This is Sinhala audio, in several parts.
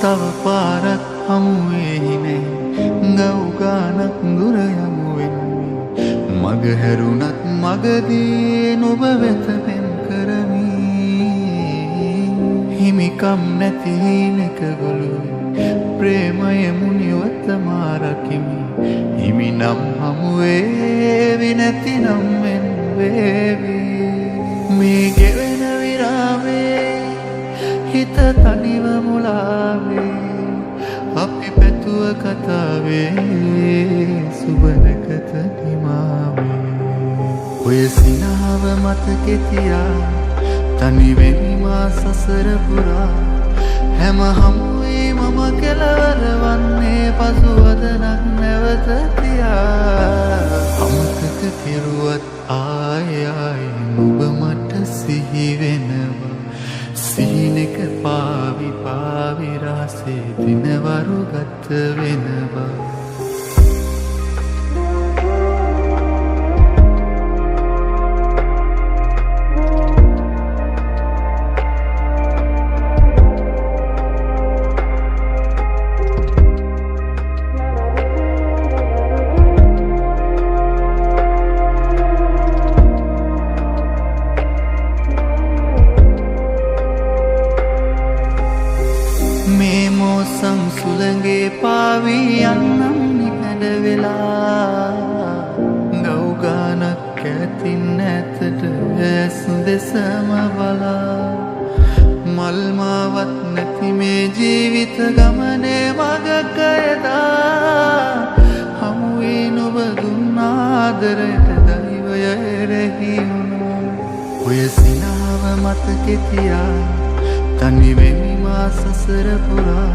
තව පාරක් හමුවෙහි නෑ ගව් ගානක් දුර යමු වෙන්නේ මග හැරුණත් මගදී නුඹ වෙත පෙම් කරමි හිමිකම් නැති හිනක ගොළුයි ප්‍රේමය මුනිවත මාරකිමි හිමි නම් හමුවේවි නැතිනම් මෙන් වේවි මේ ගෙවෙන විරාමේ හිත තනිව මුලාවේ අපි පැතුව කතාවේ සුබනකත නිමාවේ ඔය සිනාව මතකෙ තියා තනිවෙමි මා සසර පුරා හැම හමුවේ මම කෙලවර වන්නේ පසුවදනක් නැවත තියා අමතක කෙරුවත් ආය නුඹ මට සිහි වෙනවා සීනක පාවි පාවි රාසේ දිනවරු ගත වෙනවා මේ මෝසම් සුළඟේ පාවී යන්නම් නිකඩ වෙලා ගව් ගානක් ඇතින් ඇතට ඇසු දෙසම බලා මල් මාවත් නැති මේ ජීවිත ගමනේ මගක යදා හමුවේ නුඹ දුන්න ආදරයට දෛවය එරෙහි වුණා ඔය සිනාව මතකෙ තියා තනිවෙමි මා සසර පුරා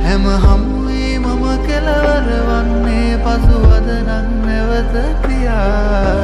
හැම හමුවේ මම කෙලවර වන්නේ පසුවදනක් නැවත පියා